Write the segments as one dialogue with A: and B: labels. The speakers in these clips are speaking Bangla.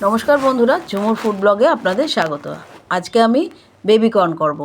A: নমস্কার বন্ধুরা, ঝুমুর ফুড ব্লগে আপনাদের স্বাগত। আজকে আমি বেবি কর্ন করব।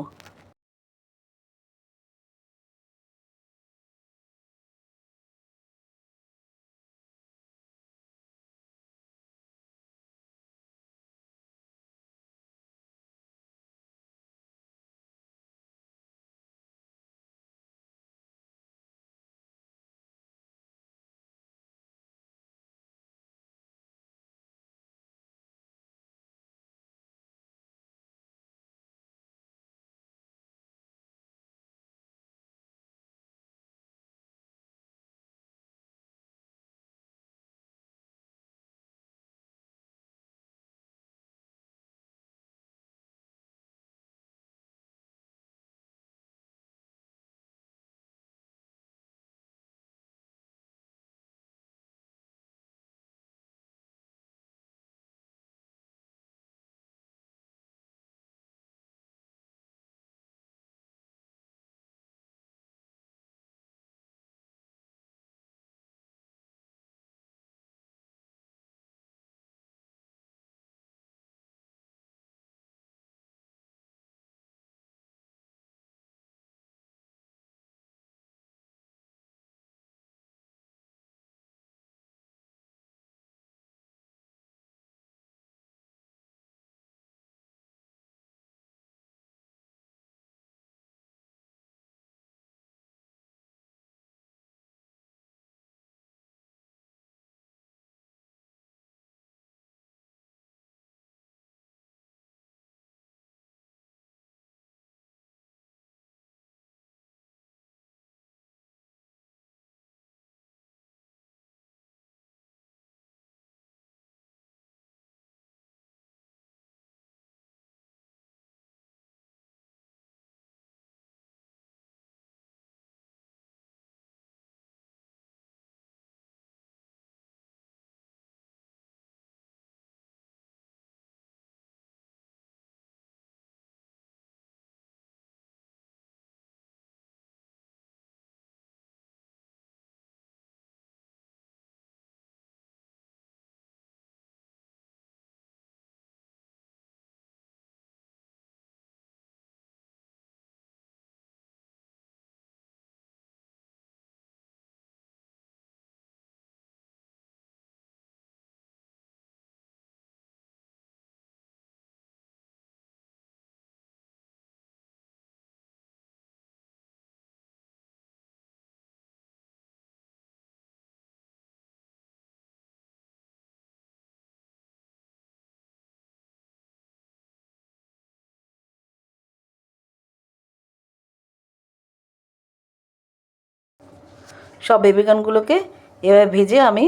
A: সব বেবি কর্নগুলোকে এভাবে ভেজে আমি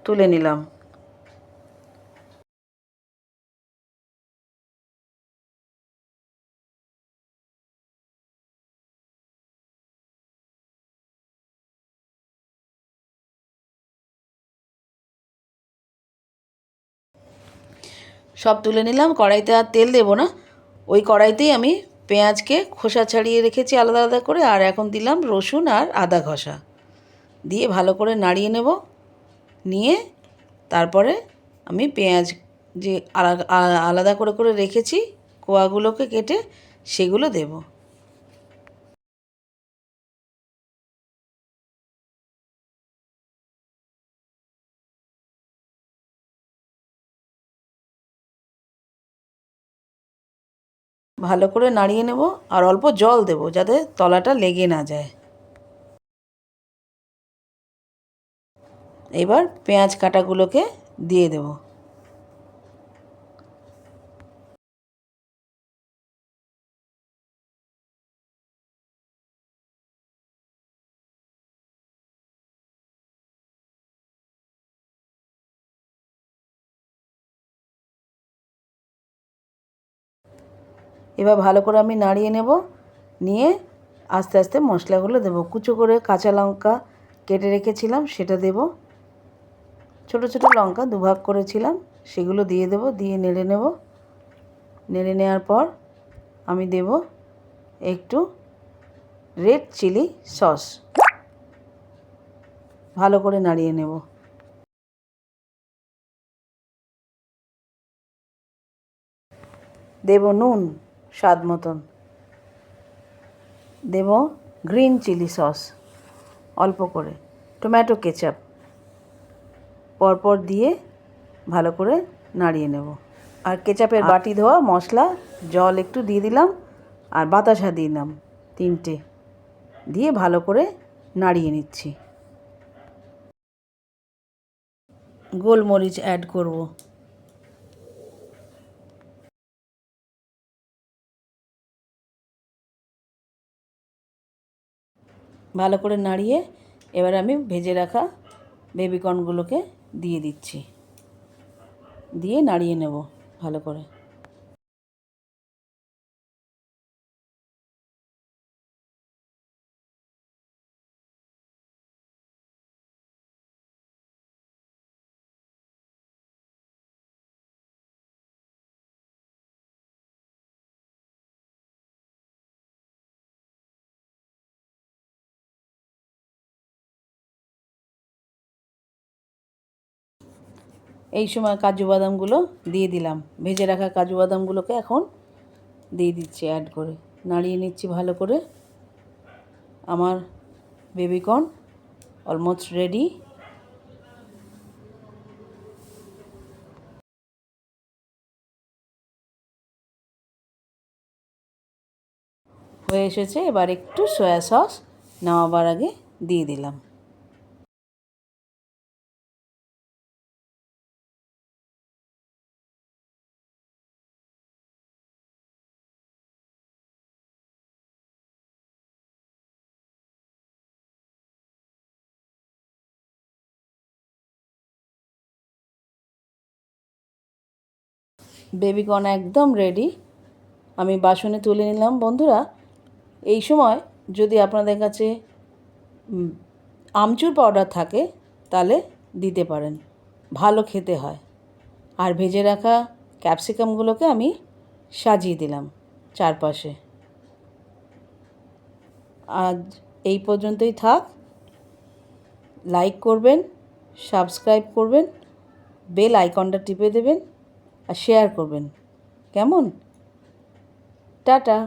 A: তুলে নিলাম। সব তুলে নিলাম। কড়াইতে আর তেল দেবো না, ওই কড়াইতেই আমি পেঁয়াজকে খোসা ছাড়িয়ে রেখেছি আলাদা আলাদা করে, আর এখন দিলাম রসুন আর আদা ঘষা দিয়ে ভালো করে নাড়িয়ে নেব। নিয়ে তারপরে আমি পেঁয়াজ যে আলাদা করে করে রেখেছি কোয়াগুলোকে কেটে সেগুলো দেব। ভালো করে নাড়িয়ে নেব আর অল্প জল দেব যাতে তলাটা লেগে না যায়। এবার পেঁয়াজ কাটাগুলোকে দিয়ে দেব। এবার ভালো করে আমি নাড়িয়ে নেব। নিয়ে আস্তে আস্তে মশলাগুলো দেব। কুচো করে কাঁচা লঙ্কা কেটে রেখেছিলাম সেটা দেব। ছোট ছোট লঙ্কা দুভাগ করেছিলাম সেগুলো দিয়ে দেব। দিয়ে নেড়ে নেব। নেড়ে নেওয়ার পর আমি দেব একটু রেড চিলি সস। ভালো করে নাড়িয়ে নেব। দেব নুন স্বাদ মতন, দেব গ্রিন চিলি সস অল্প করে, টমেটো কেচাপ পরপর দিয়ে ভালো করে নাড়িয়ে নেব। আর কেচাপের বাটি ধোয়া মশলা, জল একটু দিয়ে দিলাম, আর বাতাসা দিলাম 3টে, দিয়ে ভালো করে নাড়িয়ে নিচ্ছি। গোলমরিচ অ্যাড করব, ভালো করে নাড়িয়ে এবার আমি ভেজে রাখা বেবিকর্নগুলোকে দিয়ে দিচ্ছি, দিয়ে নাড়িয়ে নেব ভালো করে। এই সময় কাজু বাদামগুলো দিয়ে দিলাম, ভেজে রাখা কাজু বাদামগুলোকে এখন দিয়ে দিচ্ছি অ্যাড করে, নাড়িয়ে নিচ্ছি ভালো করে। আমার বেবিকর্ন অলমোস্ট রেডি। হয়ে এসেছে, এবার একটু সয়া সস নামাবার আগে দিয়ে দিলাম। বেবিকর্ন একদম রেডি, আমি বাসনে তুলে নিলাম। বন্ধুরা, এই সময় যদি আপনাদের কাছে আমচুর পাউডার থাকে তাহলে দিতে পারেন, ভালো খেতে হয়। আর ভেজে রাখা ক্যাপসিকামগুলোকে আমি সাজিয়ে দিলাম চারপাশে। আজ এই পর্যন্তই থাক। লাইক করবেন, সাবস্ক্রাইব করবেন, বেল আইকনটা টিপে দেবেন, আর শেয়ার করবেন। কেমন? টাটা।